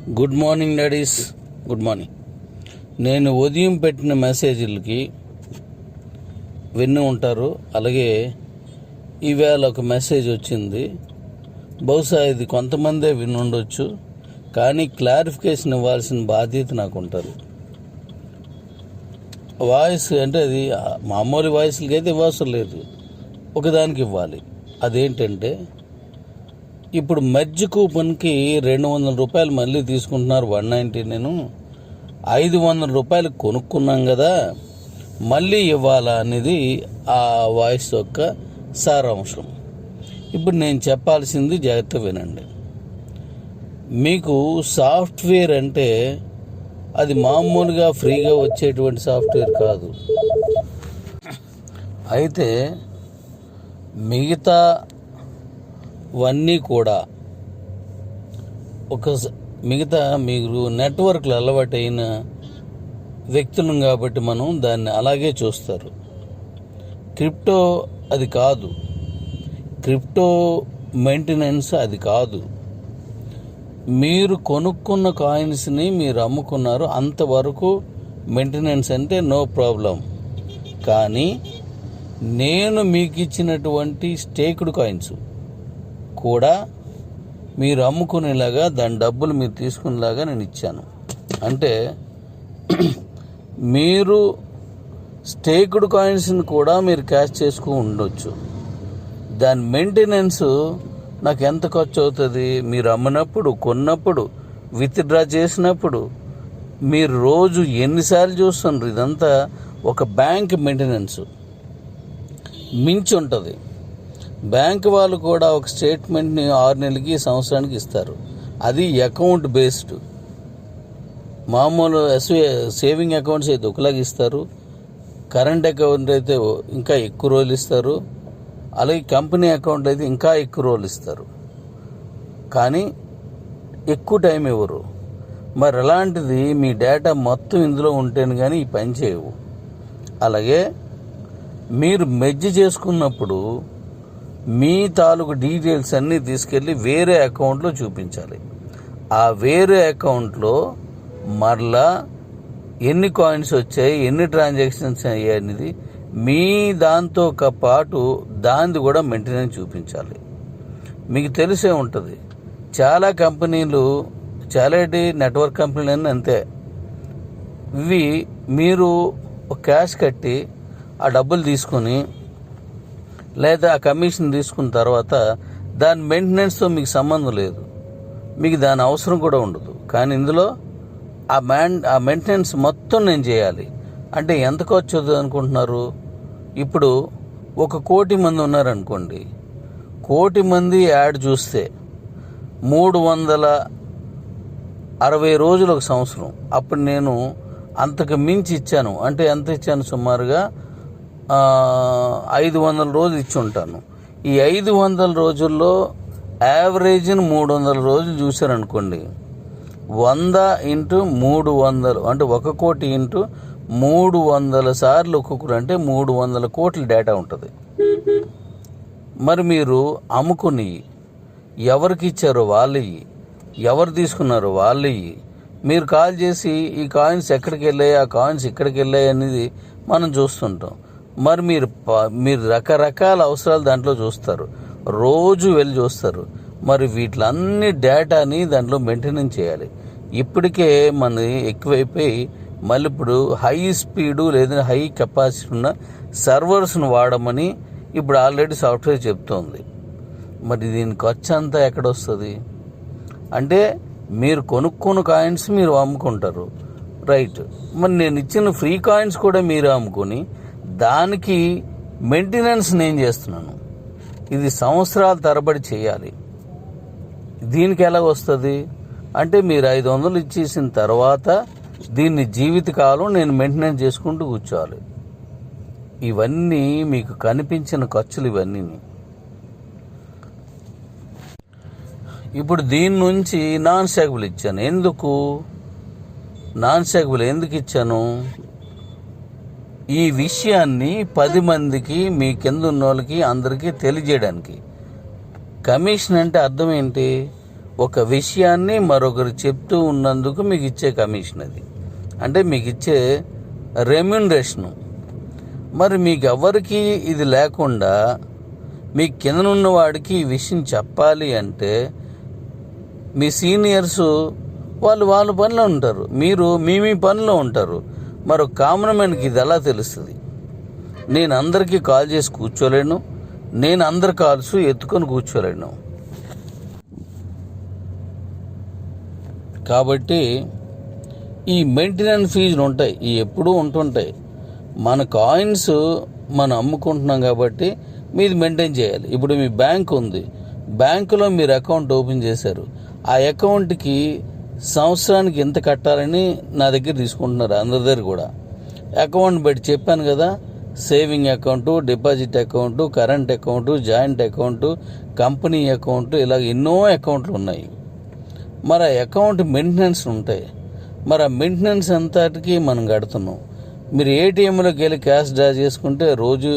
Good morning daddy's, good morning. నేను ఉదయం పెట్టిన మెసేజ్లకి విని ఉంటారు. అలాగే ఈవేళ ఒక మెసేజ్ వచ్చింది. బహుశా ఇది కొంతమందే విని ఉండొచ్చు, కానీ క్లారిఫికేషన్ ఇవ్వాల్సిన బాధ్యత నాకు ఉంటుంది. వాయిస్ అంటే అది మామూలు వాయిస్లకి అయితే ఇవ్వవసరం లేదు, ఒకదానికి ఇవ్వాలి. అదేంటంటే, ఇప్పుడు మెర్జ్ కూపన్కి 200 రూపాయలు మళ్ళీ తీసుకుంటున్నారు. 190 నేను 500 రూపాయలు కొనుక్కున్నాం కదా, మళ్ళీ ఇవ్వాలా అనేది ఆ వాయిస్ యొక్క సారాంశం. ఇప్పుడు నేను చెప్పాల్సింది జాగ్రత్త వినండి. మీకు సాఫ్ట్వేర్ అంటే అది మామూలుగా ఫ్రీగా వచ్చేటువంటి సాఫ్ట్వేర్ కాదు. అయితే మిగతావన్నీ కూడా మిగతా మీరు నెట్వర్క్లు అలవాటైన వ్యక్తులం కాబట్టి మనం దాన్ని అలాగే చూస్తారు. క్రిప్టో అది కాదు, క్రిప్టో మెయింటెనెన్స్ అది కాదు. మీరు కొనుక్కున్న కాయిన్స్ని మీరు అమ్ముకున్నారు, అంతవరకు మెయింటెనెన్స్ అంటే నో ప్రాబ్లం. కానీ నేను మీకు ఇచ్చినటువంటి స్టేక్డ్ కాయిన్స్ కూడా మీరు అమ్ముకునేలాగా, దాని డబ్బులు మీరు తీసుకునేలాగా నేను ఇచ్చాను. అంటే మీరు స్టేక్డ్ కాయిన్స్ని కూడా మీరు క్యాష్ చేసుకుని ఉండొచ్చు. దాని మెయింటెనెన్స్ నాకు ఎంత ఖర్చు అవుతుంది, మీరు అమ్మినప్పుడు, కొన్నప్పుడు, విత్డ్రా చేసినప్పుడు, మీరు రోజు ఎన్నిసార్లు చూస్తున్నారు, ఇదంతా ఒక బ్యాంక్ మెయింటెనెన్స్ మించి ఉంటుంది. బ్యాంక్ వాళ్ళు కూడా ఒక స్టేట్మెంట్ని 6 నెలలకి, సంవత్సరానికి ఇస్తారు. అది అకౌంట్ బేస్డ్. మామూలు సేవింగ్ అకౌంట్స్ అయితే ఒకలాగా ఇస్తారు, కరెంట్ అకౌంట్ అయితే ఇంకా ఎక్కువ రోజులు ఇస్తారు, అలాగే కంపెనీ అకౌంట్ అయితే ఇంకా ఎక్కువ రోజులు ఇస్తారు, కానీ ఎక్కువ టైం ఇవ్వరు. మరి అలాంటిది మీ డేటా మొత్తం ఇందులో ఉంటేనే కానీ ఈ పని చేయవు. అలాగే మీరు మెర్జ్ చేసుకున్నప్పుడు మీ తాలూకు డీటెయిల్స్ అన్నీ తీసుకెళ్ళి వేరే అకౌంట్లో చూపించాలి. ఆ వేరే అకౌంట్లో మరలా ఎన్ని కాయిన్స్ వచ్చాయి, ఎన్ని ట్రాన్సాక్షన్స్ అయ్యాయి అనేది మీ దాంతో పాటు దాన్ని కూడా మెయింటెనెన్స్ చూపించాలి. మీకు తెలిసే ఉంటుంది, చాలా కంపెనీలు, చాలా నెట్వర్క్ కంపెనీలు అంతే. ఇవి మీరు క్యాష్ కట్టి ఆ డబ్బులు తీసుకొని లేదా ఆ కమిషన్ తీసుకున్న తర్వాత దాని మెయింటెనెన్స్తో మీకు సంబంధం లేదు, మీకు దాని అవసరం కూడా ఉండదు. కానీ ఇందులో ఆ మెయింటెనెన్స్ మొత్తం నేను చేయాలి. అంటే ఎంత ఖర్చు అవుతుంది అనుకుంటున్నారు? ఇప్పుడు 1 కోటి మంది ఉన్నారనుకోండి, 1 కోటి మంది యాడ్ చూస్తే 360 రోజులు ఒక సంవత్సరం. అప్పుడు నేను అంతకు మించి ఇచ్చాను. అంటే ఎంత ఇచ్చాను? సుమారుగా 500 రోజులు ఇచ్చి ఉంటాను. ఈ 500 రోజుల్లో యావరేజ్ని 300 రోజులు చూశారనుకోండి, 100 × 300 అంటే 1 కోటి × 300 సార్లు ఒక్కొక్కరు అంటే 300 కోట్ల డేటా ఉంటుంది. మరి మీరు అమ్ముకుని ఎవరికి ఇచ్చారో వాళ్ళు, ఎవరు తీసుకున్నారో వాళ్ళు, మీరు కాల్ చేసి ఈ కాయిన్స్ ఎక్కడికి వెళ్ళాయి, ఆ కాయిన్స్ ఇక్కడికి వెళ్ళాయి అనేది మనం చూస్తుంటాం. మరి మీరు రకరకాల అవసరాలు దాంట్లో చూస్తారు, రోజు వెళ్ళి చూస్తారు. మరి వీటిలన్నీ డేటాని దాంట్లో మెయింటెనెన్స్ చేయాలి. ఇప్పటికే మనది ఎక్కువైపోయి మళ్ళీ ఇప్పుడు హై స్పీడు లేదా హై కెపాసిటీ ఉన్న సర్వర్స్ను వాడమని ఇప్పుడు ఆల్రెడీ సాఫ్ట్వేర్ చెప్తోంది. మరి దీని ఖర్చు అంతా ఎక్కడొస్తుంది? అంటే మీరు కొనుక్కున్న కాయిన్స్ మీరు అమ్ముకుంటారు, రైట్. మరి నేను ఇచ్చిన ఫ్రీ కాయిన్స్ కూడా మీరు అమ్ముకొని దానికి మెయింటెనెన్స్ నేను చేస్తున్నాను. ఇది సంవత్సరాల తరబడి చేయాలి. దీనికి ఎలా వస్తుంది అంటే, మీరు 500 ఇచ్చేసిన తర్వాత దీన్ని జీవితకాలం నేను మెయింటెనెన్స్ చేసుకుంటూ కూర్చోవాలి. ఇవన్నీ మీకు కనిపించిన ఖర్చులు ఇవన్నీ. ఇప్పుడు దీని నుంచి నాన్ స్టాకబుల్ ఇచ్చాను. ఎందుకు నాన్ స్టాకబుల్ ఎందుకు ఇచ్చాను? ఈ విషయాన్ని 10 మందికి, మీ కింద ఉన్న వాళ్ళకి అందరికీ తెలియజేయడానికి. కమిషన్ అంటే అర్థం ఏంటి? ఒక విషయాన్ని మరొకరు చెప్తూ ఉన్నందుకు మీకు ఇచ్చే కమిషన్ అది, అంటే మీకు ఇచ్చే రెమ్యూనరేషను. మరి మీకు ఎవరికి ఇది లేకుండా మీ కింద ఉన్న వాడికి ఈ విషయం చెప్పాలి అంటే మీ సీనియర్సు వాళ్ళ పనిలో ఉంటారు, మీరు మీ పనిలో ఉంటారు. మరో కామన్ మ్యాన్కి ఇది ఎలా తెలుస్తుంది? నేను అందరికీ కాల్ చేసి కూర్చోలేను, నేను అందరి కాల్స్ ఎత్తుకొని కూర్చోలేను. కాబట్టి ఈ మెయింటెనెన్స్ ఫీజులు ఉంటాయి, ఈ ఎప్పుడూ ఉంటుంటాయి. మన కాయిన్స్ మనం అమ్ముకుంటున్నాం కాబట్టి మీది మెయింటైన్ చేయాలి. ఇప్పుడు మీ బ్యాంక్ ఉంది, బ్యాంకులో మీరు అకౌంట్ ఓపెన్ చేశారు, ఆ అకౌంట్కి సంవత్సరానికి ఎంత కట్టాలని నా దగ్గర తీసుకుంటున్నారు, అందరి దగ్గర కూడా. అకౌంట్ పెట్టి చెప్పాను కదా, saving account, deposit account, current account, joint account, company account, ఇలా ఎన్నో అకౌంట్లు ఉన్నాయి. మరి ఆ అకౌంట్ మెయింటెనెన్స్ ఉంటాయి. మరి ఆ మెయింటెనెన్స్ అంతటికి మనం కడుతున్నాం. మీరు ఏటీఎంలోకి వెళ్ళి క్యాష్ డ్రా చేసుకుంటే రోజు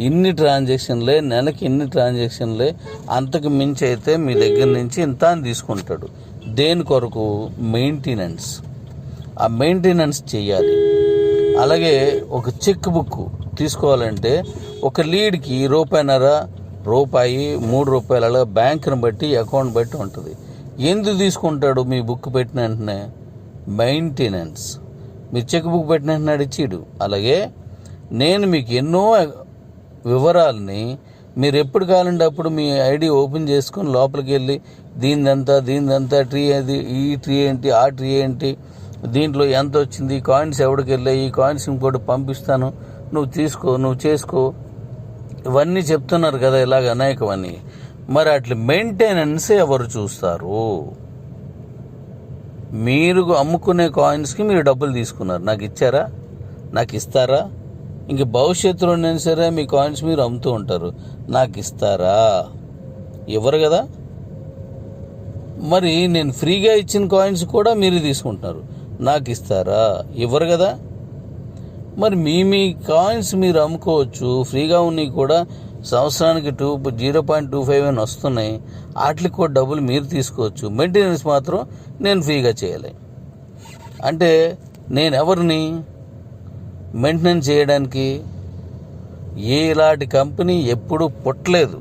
ఇన్ని ట్రాన్సాక్షన్లే, నెలకి ఇన్ని ట్రాన్సాక్షన్లే, అంతకు మించి అయితే మీ దగ్గర నుంచి ఇంత అని తీసుకుంటాడు. దేని కొరకు? మెయింటెనెన్స్. ఆ మెయింటెనెన్స్ చేయాలి. అలాగే ఒక చెక్ బుక్ తీసుకోవాలంటే ఒక లీడ్కి రూపాయి, 3 రూపాయలు, అలా బ్యాంకుని బట్టి అకౌంట్ బట్టి ఉంటుంది. ఎందుకు తీసుకుంటాడు? మీ బుక్ పెట్టిన వెంటనే మెయింటెనెన్స్. మీరు చెక్ బుక్ పెట్టిన వెంటనే అడిచిడు. అలాగే నేను మీకు ఎన్నో వివరాలని మీరు ఎప్పుడు కావాలంటే అప్పుడు మీ ఐడి ఓపెన్ చేసుకొని లోపలికి వెళ్ళి దీనిదంతా ట్రీ, అది ఈ ట్రీ ఏంటి, ఆ ట్రీ ఏంటి, దీంట్లో ఎంత వచ్చింది, కాయిన్స్ ఎవరికి వెళ్ళాయి, ఈ కాయిన్స్ ఇంకోటి పంపిస్తాను, నువ్వు తీసుకో, నువ్వు చేసుకో, ఇవన్నీ చెప్తున్నారు కదా, ఇలాగ అనేకమని. మరి అట్లా మెయింటెనెన్స్ ఎవరు చూస్తారు? మీరు అమ్ముకునే కాయిన్స్కి మీరు డబ్బులు తీసుకున్నారు, నాకు ఇచ్చారా, నాకు ఇస్తారా? ఇంక భవిష్యత్తులో నేను సరే మీ కాయిన్స్ మీరు అమ్ముతూ ఉంటారు, నాకు ఇస్తారా? ఇవ్వరు కదా. మరి నేను ఫ్రీగా ఇచ్చిన కాయిన్స్ కూడా మీరు తీసుకుంటున్నారు, నాకు ఇస్తారా? ఇవ్వరు కదా. మరి మీ కాయిన్స్ మీరు అమ్ముకోవచ్చు, ఫ్రీగా ఉన్నాయి కూడా సంవత్సరానికి 0.25 అని వస్తున్నాయి, వాటికి కూడా డబ్బులు మీరు తీసుకోవచ్చు. మెయింటెనెన్స్ మాత్రం నేను ఫ్రీగా చేయాలి. అంటే నేను ఎవరిని మెయింటెనెన్స్ చేయడానికి? ఇలాంటి కంపెనీ ఎప్పుడూ పుట్టలేదు.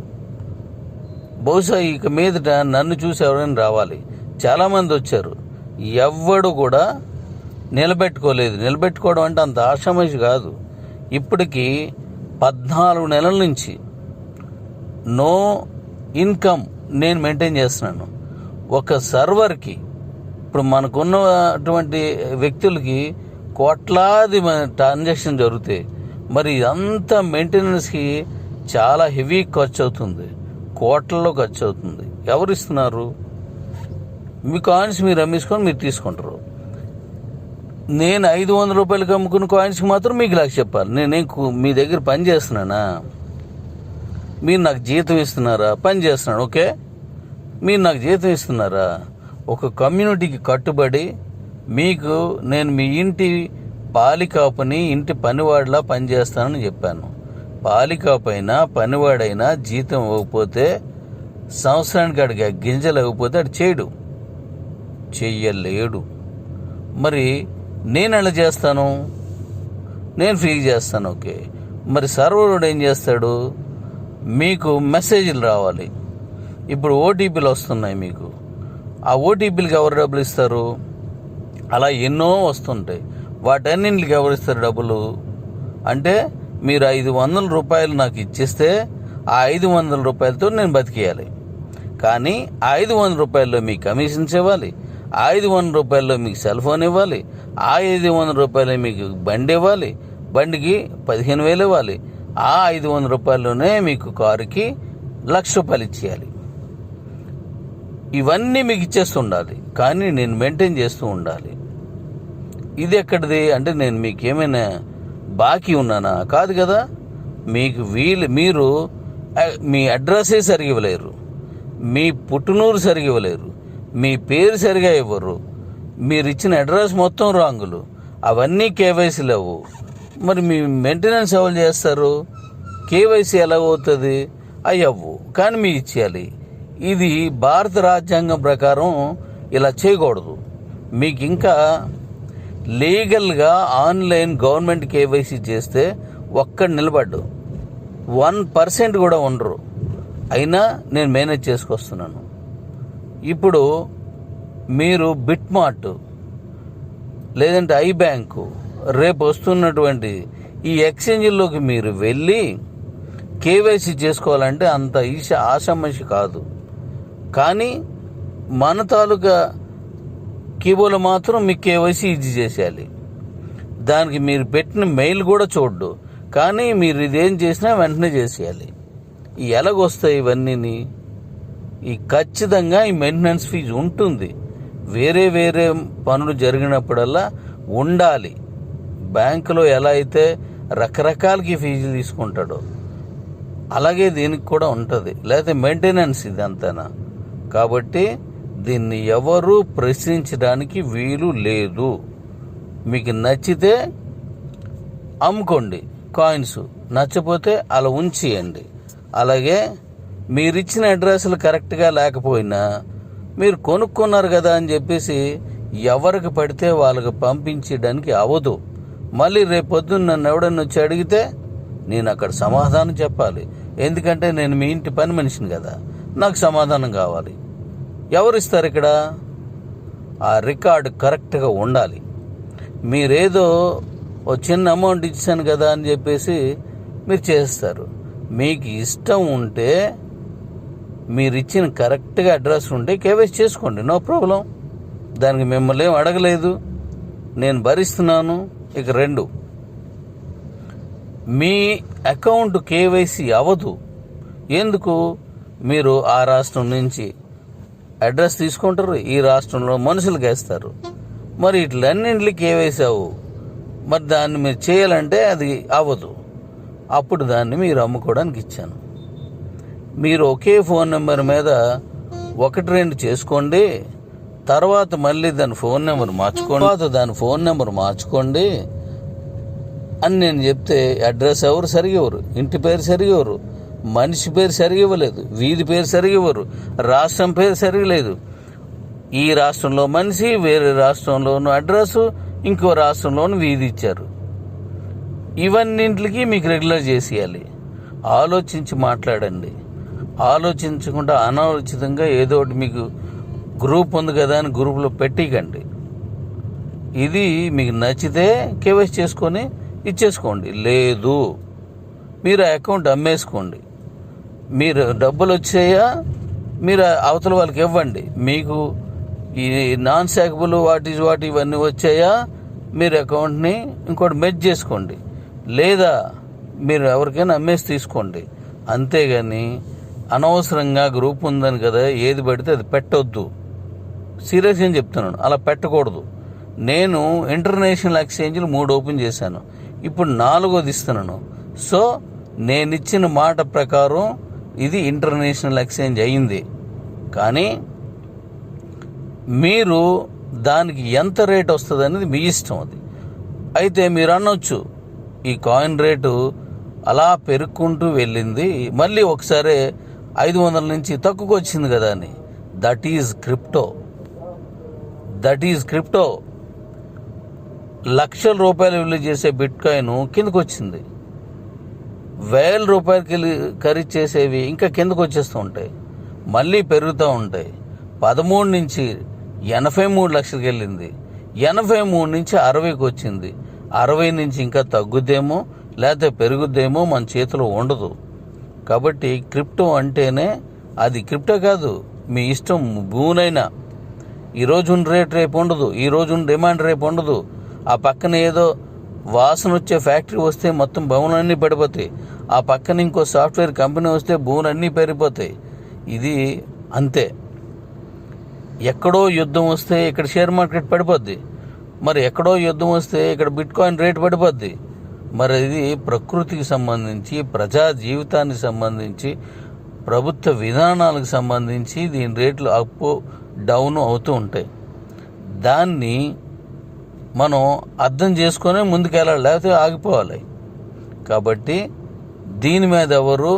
బహుశా ఇక మీదట నన్ను చూసి ఎవరైనా రావాలి. చాలామంది వచ్చారు, ఎవ్వడు కూడా నిలబెట్టుకోవడం అంటే అంత ఆషామాషి కాదు. ఇప్పటికీ 14 నెలల నుంచి నో ఇన్కమ్ నేను మెయింటైన్ చేస్తున్నాను. ఒక సర్వర్కి ఇప్పుడు మనకున్నటువంటి వ్యక్తులకి కోట్లాది ట్రాన్సాక్షన్ జరుగుతాయి. మరి ఇదంతా మెయింటెనెన్స్కి చాలా హెవీ ఖర్చు అవుతుంది, కోట్లలో ఖర్చు అవుతుంది. ఎవరు ఇస్తున్నారు? మీ కాయిన్స్ మీరు అమ్మేసుకొని మీరు తీసుకుంటారు. నేను 500 రూపాయలకి అమ్ముకున్న కాయిన్స్కి మాత్రం మీకు ఇలా చెప్పాలి. నేను మీ దగ్గర పని చేస్తున్నానా? మీరు నాకు జీతం ఇస్తున్నారా? పని చేస్తున్నాను, ఓకే. మీరు నాకు జీతం ఇస్తున్నారా? ఒక కమ్యూనిటీకి కట్టుబడి మీకు నేను మీ ఇంటి పాలికాపుని, ఇంటి పనివాడిలా పనిచేస్తానని చెప్పాను. పాలికాపైనా పనివాడైనా జీతం ఇవ్వకపోతే, సంవత్సరానికి అడిగి గింజలు ఇవ్వకపోతే అటు చెయ్యలేడు. మరి నేను ఎలా చేస్తాను? నేను ఫ్రీగా చేస్తాను, ఓకే. మరి సర్వర్ ఏం చేస్తాడు? మీకు మెసేజ్లు రావాలి. ఇప్పుడు ఓటీపీలు వస్తున్నాయి మీకు, ఆ ఓటీపీలకి ఎవరు డబ్బులు ఇస్తారు? అలా ఎన్నో వస్తుంటాయి, వాటన్నింటికి ఎవరు ఇస్తారు డబ్బులు? అంటే మీరు 500 రూపాయలు నాకు ఇచ్చేస్తే ఆ 500 రూపాయలతో నేను బతికేయాలి. కానీ ఆ 500 రూపాయల్లో మీకు కమిషన్స్ ఇవ్వాలి, ఆ 500 రూపాయల్లో మీకు సెల్ ఫోన్ ఇవ్వాలి, ఆ 500 రూపాయలు మీకు బండి ఇవ్వాలి, బండికి 15,000 ఇవ్వాలి, ఆ 500 రూపాయల్లోనే మీకు కారుకి 1,00,000 రూపాయలు ఇచ్చేయాలి. ఇవన్నీ మీకు ఇచ్చేస్తుండాలి, కానీ నేను మెయింటైన్ చేస్తూ ఉండాలి. ఇది ఎక్కడిది అంటే నేను మీకు ఏమైనా బాకీ ఉన్నానా? కాదు కదా. మీకు మీరు మీ అడ్రస్సే సరిగా ఇవ్వలేరు, మీ పుట్టినూరు సరిగా ఇవ్వలేరు, మీ పేరు సరిగా ఇవ్వరు, మీరు ఇచ్చిన అడ్రస్ మొత్తం రాంగులు, అవన్నీ కేవైసీలు అవ్వు. మరి మీ మెయింటెనెన్స్ ఎవరు చేస్తారు? కేవైసీ ఎలా అవుతుంది? అవి అవ్వు, కానీ మీకు ఇచ్చేయాలి. ఇది భారత రాజ్యాంగం ప్రకారం ఇలా చేయకూడదు. మీకు ఇంకా లీగల్గా ఆన్లైన్ గవర్నమెంట్ కేవైసీ చేస్తే ఒక్కడు నిలబడ్డు 1% కూడా ఉండరు. అయినా నేను మేనేజ్ చేసుకొస్తున్నాను. ఇప్పుడు మీరు బిట్మార్ట్ లేదంటే ఐ బ్యాంకు రేపు వస్తున్నటువంటి ఈ ఎక్స్చేంజ్లోకి మీరు వెళ్ళి కేవైసీ చేసుకోవాలంటే అంత ఆషామాషి కాదు. కానీ మన తాలూకా కీబోర్డ్లో మాత్రం మీకు కేవైసీ ఈజీ చేసేయాలి. దానికి మీరు పెట్టిన మెయిల్ కూడా చూడ్డు, కానీ మీరు ఇదేం చేసినా వెంటనే చేసేయాలి. ఎలాగొస్తాయి ఇవన్నీ? ఈ ఖచ్చితంగా ఈ మెయింటెనెన్స్ ఫీజు ఉంటుంది. వేరే వేరే పనులు జరిగినప్పుడల్లా ఉండాలి. బ్యాంకులో ఎలా అయితే రకరకాలకి ఫీజులు తీసుకుంటాడో అలాగే దీనికి కూడా ఉంటుంది. లేకపోతే మెయింటెనెన్స్ ఇదంతానా. కాబట్టి దీన్ని ఎవరూ ప్రశ్నించడానికి వీలు లేదు. మీకు నచ్చితే అమ్ముకోండి కాయిన్స్, నచ్చపోతే అలా ఉంచేయండి. అలాగే మీరిచ్చిన అడ్రస్లు కరెక్ట్గా లేకపోయినా మీరు కొనుక్కున్నారు కదా అని చెప్పేసి ఎవరికి పడితే వాళ్ళకి పంపించడానికి అవ్వదు. మళ్ళీ రేపొద్దున్న నన్ను ఎవడన్నా వచ్చి అడిగితే నేను అక్కడ సమాధానం చెప్పాలి. ఎందుకంటే నేను మీ ఇంటి పని మనిషిని కదా, నాకు సమాధానం కావాలి. ఎవరిస్తారు ఇక్కడ? ఆ రికార్డు కరెక్ట్గా ఉండాలి. మీరేదో ఓ చిన్న అమౌంట్ ఇచ్చాను కదా అని చెప్పేసి మీరు చేస్తారు. మీకు ఇష్టం ఉంటే మీరు ఇచ్చిన కరెక్ట్గా అడ్రస్ ఉంటే కేవైసీ చేసుకోండి, నో ప్రాబ్లం. దానికి మిమ్మల్ని ఏం అడగలేదు, నేను భరిస్తున్నాను. ఇక 2, మీ అకౌంట్ కేవైసీ అవ్వదు. ఎందుకు? మీరు ఆ రాష్ట్రం నుంచి అడ్రస్ తీసుకుంటారు, ఈ రాష్ట్రంలో మనుషులకు వేస్తారు. మరి ఇట్లన్నింటికి కేవైసీ అవ్వు. మరి దాన్ని మీరు చేయాలంటే అది అవ్వదు. అప్పుడు దాన్ని మీరు అమ్ముకోవడానికి ఇచ్చాను. మీరు ఒకే ఫోన్ నెంబర్ మీద 1-2 చేసుకోండి, తర్వాత మళ్ళీ దాని ఫోన్ నెంబర్ మార్చుకోండి అని నేను చెప్తే అడ్రస్ ఎవరు సరిగా ఇవ్వరు, ఇంటి పేరు సరిగా ఇవ్వరు, మనిషి పేరు సరిగా ఇవ్వలేదు, వీధి పేరు సరిగా ఇవ్వరు, రాష్ట్రం పేరు సరిగా లేదు. ఈ రాష్ట్రంలో మనిషి, వేరే రాష్ట్రంలోనూ అడ్రస్, ఇంకో రాష్ట్రంలోనూ వీధి ఇచ్చారు. ఇవన్నింటికి మీకు రెగ్యులర్ చేసేయాలి. ఆలోచించి మాట్లాడండి. ఆలోచించకుండా అనాలోచితంగా ఏదో ఒకటి మీకు గ్రూప్ ఉంది కదా అని గ్రూప్లో పెట్టికండి. ఇది మీకు నచ్చితే కేవైసీ చేసుకొని ఇచ్చేసుకోండి, లేదు మీరు ఆ అకౌంట్ అమ్మేసుకోండి. మీరు డబ్బులు వచ్చాయా మీరు అవతల వాళ్ళకి ఇవ్వండి. మీకు ఈ నాన్ సాకబుల్ వాటి ఇవన్నీ వచ్చాయా మీరు అకౌంట్ని ఇంకోటి మెర్జ్ చేసుకోండి, లేదా మీరు ఎవరికైనా అమ్మేసి తీసుకోండి. అంతేగాని అనవసరంగా గ్రూప్ ఉందని కదా ఏది పడితే అది పెట్టొద్దు. సీరియస్గా చెప్తున్నాను, అలా పెట్టకూడదు. నేను ఇంటర్నేషనల్ ఎక్స్చేంజ్లు 3 ఓపెన్ చేశాను, ఇప్పుడు 4వది ఇస్తున్నాను. సో నేను ఇచ్చిన మాట ప్రకారం ఇది ఇంటర్నేషనల్ ఎక్స్చేంజ్ అయింది. కానీ మీరు దానికి ఎంత రేట్ వస్తుంది అనేది మీ ఇష్టం. అది అయితే మీరు అనొచ్చు ఈ కాయిన్ రేటు అలా పెరుక్కుంటూ వెళ్ళింది, మళ్ళీ ఒకసారి 500 నుంచి తక్కువకు వచ్చింది కదా అని. That is crypto. లక్షల రూపాయలు విలువ చేసే బిట్ కాయిన్ కిందకు వచ్చింది, 1000 రూపాయలకి ఖరీదు చేసేవి ఇంకా కిందకు వచ్చేస్తూ ఉంటాయి, మళ్ళీ పెరుగుతూ ఉంటాయి. 13 నుంచి 83 లక్షలకి వెళ్ళింది, 83 నుంచి 60కి వచ్చింది, 60 నుంచి ఇంకా తగ్గుద్దేమో లేకపోతే పెరుగుద్దేమో మన చేతిలో ఉండదు. కాబట్టి క్రిప్టో అంటేనే అది క్రిప్టో కాదు, మీ ఇష్టం. భూనైనా ఈరోజు రేట్ రేపు ఉండదు, ఈరోజు డిమాండ్ రేపు ఉండదు. ఆ పక్కన ఏదో వాసన వచ్చే ఫ్యాక్టరీ వస్తే మొత్తం భవనాలన్నీ పడిపోతాయి, ఆ పక్కన ఇంకో సాఫ్ట్వేర్ కంపెనీ వస్తే భూములన్నీ పెరిగిపోతాయి. ఇది అంతే. ఎక్కడో యుద్ధం వస్తే ఇక్కడ షేర్ మార్కెట్ పడిపోద్ది, మరి ఎక్కడో యుద్ధం వస్తే ఇక్కడ బిట్ కాయిన్ రేట్ పడిపోద్ది. మరి ఇది ప్రకృతికి సంబంధించి, ప్రజా జీవితానికి సంబంధించి, ప్రభుత్వ విధానాలకు సంబంధించి దీని రేట్లు అప్ డౌన్ అవుతూ ఉంటాయి. దాన్ని మనం అర్థం చేసుకొని ముందుకెళ్ళాలి, లేకపోతే ఆగిపోవాలి. కాబట్టి దీని మీద ఎవరు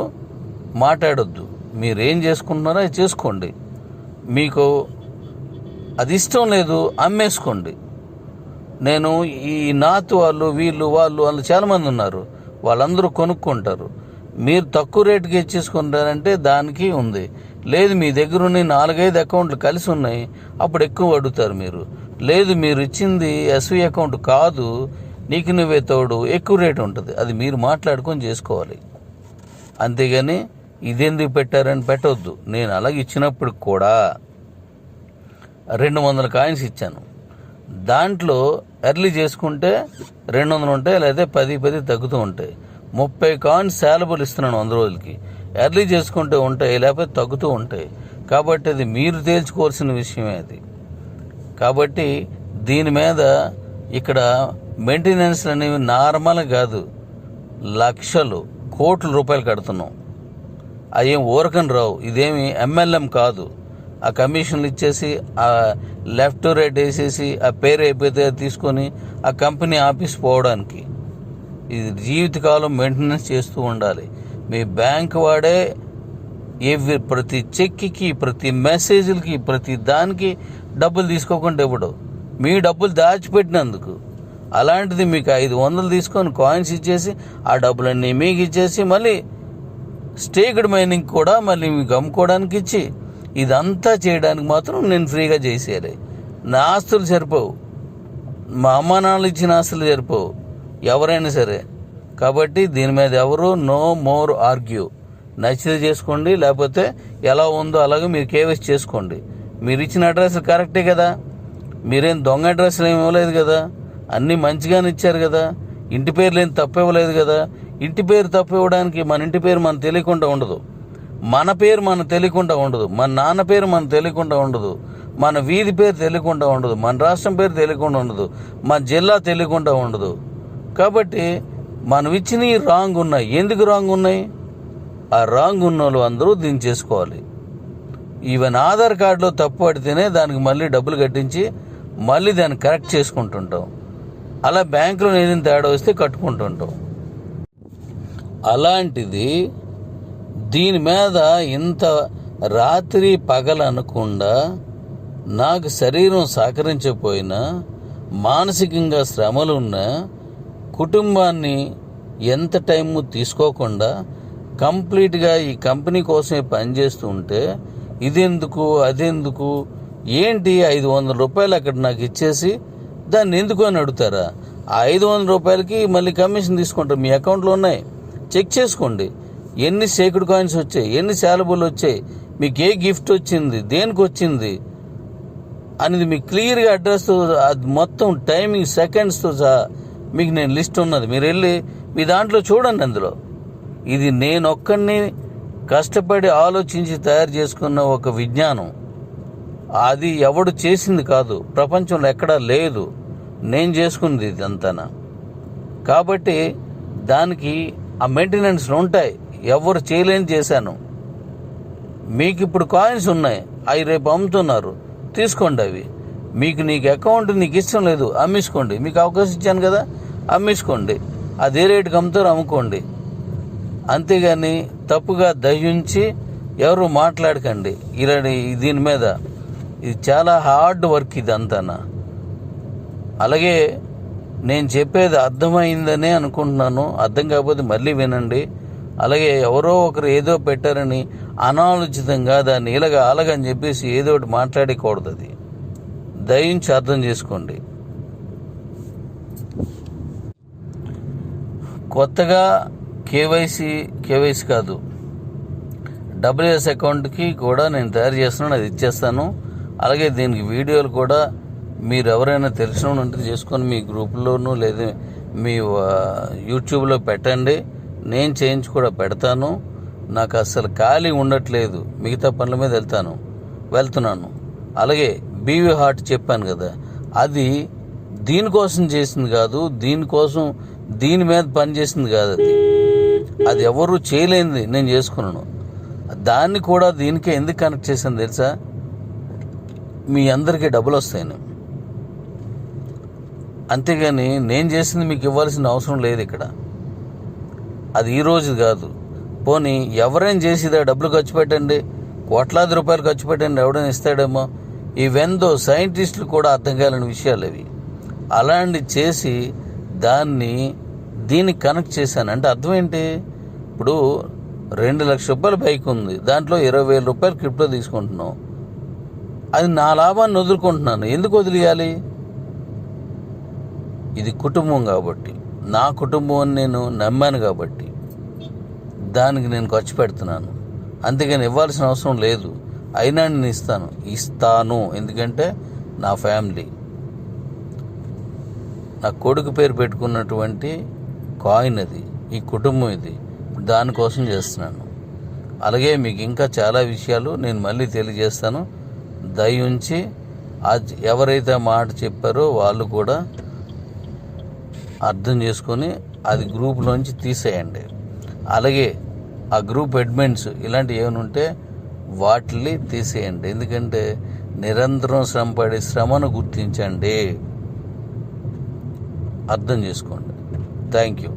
మాట్లాడొద్దు. మీరేం చేసుకుంటున్నారో అది చేసుకోండి. మీకు అది ఇష్టం లేదు, అమ్మేసుకోండి. నేను ఈ నాత్ వాళ్ళు వాళ్ళు చాలామంది ఉన్నారు, వాళ్ళందరూ కొనుక్కుంటారు. మీరు తక్కువ రేటుకి ఇచ్చేసుకుంటారంటే దానికి ఉంది. లేదు మీ దగ్గర ఉన్న 4-5 అకౌంట్లు కలిసి ఉన్నాయి, అప్పుడు ఎక్కువ అడుగుతారు మీరు. లేదు మీరు ఇచ్చింది ఎస్వి అకౌంట్ కాదు, నీకు నువ్వే తోడు, ఎక్కువ రేటు ఉంటుంది. అది మీరు మాట్లాడుకొని చేసుకోవాలి. అంతేగాని ఇదెందుకు పెట్టారని పెట్టవద్దు. నేను అలాగే ఇచ్చినప్పుడు కూడా 200 కాయిన్స్ ఇచ్చాను. దాంట్లో ఎర్లీ చేసుకుంటే 200 ఉంటాయి, లేదా 10 తగ్గుతూ ఉంటాయి. 30 కాయిన్స్ శాలబుల్ ఇస్తున్నాను 100 రోజులకి. ఎర్లీ చేసుకుంటే ఉంటాయి, లేకపోతే తగ్గుతూ ఉంటాయి. కాబట్టి అది మీరు తేల్చుకోవాల్సిన విషయమే అది. కాబట్టి దీని మీద ఇక్కడ మెయింటెనెన్స్ అనేవి నార్మల్ కాదు, లక్షలు కోట్ల రూపాయలు కడుతున్నాం. అవేం ఊరకని రావు. ఇదేమి MLM కాదు. ఆ కమిషన్లు ఇచ్చేసి ఆ లెఫ్ట్ రైట్ వేసేసి ఆ పేరు అయిపోతే తీసుకొని ఆ కంపెనీ ఆఫీస్ పోవడానికి. ఇది జీవితకాలం మెయింటెనెన్స్ చేస్తూ ఉండాలి. మీ బ్యాంక్ వాడే ప్రతి చెక్కి, ప్రతి మెసేజ్లకి, ప్రతి దానికి డబ్బులు తీసుకోకుండా ఇవ్వడు, మీ డబ్బులు దాచిపెట్టినందుకు. అలాంటిది మీకు 500 తీసుకొని కాయిన్స్ ఇచ్చేసి ఆ డబ్బులన్నీ మీకు ఇచ్చేసి మళ్ళీ స్టేక్డ్ మైనింగ్ కూడా మళ్ళీ మీకు అమ్ముకోవడానికి ఇచ్చి, ఇదంతా చేయడానికి మాత్రం నేను ఫ్రీగా చేసేయాలి. నా ఆస్తులు సరిపోవు, మా అమ్మ నాన్నలు ఇచ్చిన ఆస్తులు సరిపోవు, ఎవరైనా సరే. కాబట్టి దీని మీద ఎవరు నో మోర్ ఆర్గ్యూ. నచ్చితే చేసుకోండి, లేకపోతే ఎలా ఉందో అలాగే మీరు కేవైసీ చేసుకోండి. మీరు ఇచ్చిన అడ్రస్ కరెక్టే కదా, మీరేం దొంగ అడ్రస్లు ఏమి ఇవ్వలేదు కదా, అన్నీ మంచిగానే ఇచ్చారు కదా, ఇంటి పేర్లు ఏం తప్పు ఇవ్వలేదు కదా. ఇంటి పేరు తప్పు ఇవ్వడానికి మన ఇంటి పేరు మనకు తెలియకుండా ఉండదు, మన పేరు మనకు తెలియకుండా ఉండదు, మన నాన్న పేరు మనకు తెలియకుండా ఉండదు, మన వీధి పేరు తెలియకుండా ఉండదు, మన రాష్ట్రం పేరు తెలియకుండా ఉండదు, మన జిల్లా తెలియకుండా ఉండదు. కాబట్టి మనం ఇచ్చినవి రాంగ్ ఉన్నాయి. ఎందుకు రాంగ్ ఉన్నాయి? ఆ రాంగ్ ఉన్న వాళ్ళు అందరూ దీన్ని చేసుకోవాలి. ఈవెన్ ఆధార్ కార్డులో తప్పు పడితేనే దానికి మళ్ళీ డబ్బులు కట్టించి మళ్ళీ దాన్ని కరెక్ట్ చేసుకుంటుంటాం. అలా బ్యాంకులో ఏదైనా తేడా వస్తే కట్టుకుంటుంటాం. అలాంటిది దీని మీద ఇంత రాత్రి పగలనకుండా నాకు శరీరం సహకరించకపోయినా, మానసికంగా శ్రమలున్నా, కుటుంబాన్ని ఎంత టైము తీసుకోకుండా కంప్లీట్గా ఈ కంపెనీ కోసమే పనిచేస్తూ ఉంటే ఇదెందుకు అదెందుకు ఏంటి 500 రూపాయలు అక్కడ నాకు ఇచ్చేసి దాన్ని ఎందుకు అని అడుగుతారా? ఆ 500 రూపాయలకి మళ్ళీ కమిషన్ తీసుకుంటారు. మీ అకౌంట్లో ఉన్నాయి, చెక్ చేసుకోండి. ఎన్ని సేక్రెడ్ కాయిన్స్ వచ్చాయి, ఎన్ని శాలబుల్ వచ్చాయి, మీకు ఏ గిఫ్ట్ వచ్చింది, దేనికి వచ్చింది అనేది మీకు క్లియర్గా అడ్రస్తో అది మొత్తం టైమింగ్ సెకండ్స్తో సహా మీకు నేను లిస్ట్ ఉన్నది. మీరు వెళ్ళి మీ దాంట్లో చూడండి. అందులో ఇది నేను ఒక్కడిని కష్టపడి ఆలోచించి తయారు చేసుకున్న ఒక విజ్ఞానం. అది ఎవడు చేసింది కాదు, ప్రపంచంలో ఎక్కడా లేదు, నేను చేసుకుంది ఇదంతా. కాబట్టి దానికి ఆ మెయింటెనెన్స్లు ఉంటాయి, ఎవరు చేయలేని చేశాను. మీకు ఇప్పుడు కాయిన్స్ ఉన్నాయి, అవి రేపు అమ్ముతున్నారు, తీసుకోండి. అవి నీకు అకౌంట్ నీకు ఇష్టం లేదు, అమ్మేసుకోండి. మీకు అవకాశం ఇచ్చాను కదా, అమ్మేసుకోండి. అదే రేటుకి అమ్ముతారు, అమ్ముకోండి. అంతేగాని తప్పుగా దయించి ఎవరు మాట్లాడకండి. దీని మీద ఇది చాలా హార్డ్ వర్క్ ఇదంతా. అలాగే నేను చెప్పేది అర్థమైందనే అనుకుంటున్నాను. అర్థం కాకపోతే మళ్ళీ వినండి. అలాగే ఎవరో ఒకరు ఏదో పెట్టారని అనాలోచితంగా దాన్ని అలాగని చెప్పేసి ఏదో ఒకటి మాట్లాడకూడదు. అది దయించి అర్థం చేసుకోండి. కొత్తగా కేవైసీ కాదు, WS అకౌంట్కి కూడా నేను తయారు చేస్తున్నాను, అది ఇచ్చేస్తాను. అలాగే దీనికి వీడియోలు కూడా మీరు ఎవరైనా తెలిసిన ఉంటే చేసుకొని మీ గ్రూప్లోనూ లేదా మీ యూట్యూబ్లో పెట్టండి. నేను చేయించి కూడా పెడతాను. నాకు అసలు ఖాళీ ఉండట్లేదు, మిగతా పనుల మీద వెళ్తున్నాను. అలాగే BV హార్ట్ చెప్పాను కదా, అది దీనికోసం చేసింది కాదు, దీని మీద పని చేసింది కాదు. అది ఎవరు చేయలేనిది నేను చేసుకున్నాను. దాన్ని కూడా దీనికే ఎందుకు కనెక్ట్ చేశాను తెలుసా? మీ అందరికీ డబ్బులు వస్తాయని. అంతేగాని నేను చేసింది మీకు ఇవ్వాల్సిన అవసరం లేదు ఇక్కడ. అది ఈరోజు కాదు, పోనీ ఎవరైనా చేసిదా డబ్బులు ఖర్చు పెట్టండి, కోట్లాది రూపాయలు ఖర్చు పెట్టండి, ఎవడైనా ఇస్తాడేమో. ఈవెందో సైంటిస్టులు కూడా అర్థం కాలేని విషయాలు అవి. అలాంటి చేసి దీన్ని కనెక్ట్ చేశాను అంటే అర్థం ఏంటి? ఇప్పుడు 2 లక్షల రూపాయల బైక్ ఉంది, దాంట్లో 20,000 రూపాయలు క్రిప్టో తీసుకుంటున్నాం. అది నా లాభాన్ని వదులుకుంటున్నాను. ఎందుకు వదిలేయాలి? ఇది కుటుంబం కాబట్టి, నా కుటుంబం అని నేను నమ్మాను కాబట్టి దానికి నేను ఖర్చు పెడుతున్నాను. అంతేగాని ఇవ్వాల్సిన అవసరం లేదు. అయినా నేను ఇస్తాను. ఎందుకంటే నా ఫ్యామిలీ, నా కొడుకు పేరు పెట్టుకున్నటువంటి కాయిన్ అది, ఈ కుటుంబం ఇది, దానికోసం చేస్తున్నాను. అలాగే మీకు ఇంకా చాలా విషయాలు నేను మళ్ళీ తెలియజేస్తాను. దయ ఉంచి ఎవరైతే మాట చెప్పారో వాళ్ళు కూడా అర్థం చేసుకొని అది గ్రూప్లోంచి తీసేయండి. అలాగే ఆ గ్రూప్ అడ్మిన్స్ ఇలాంటివి ఏమైనా ఉంటే వాటిని తీసేయండి. ఎందుకంటే నిరంతరం శ్రమపడి శ్రమను గుర్తించండి, అర్థం చేసుకోండి. Thank you.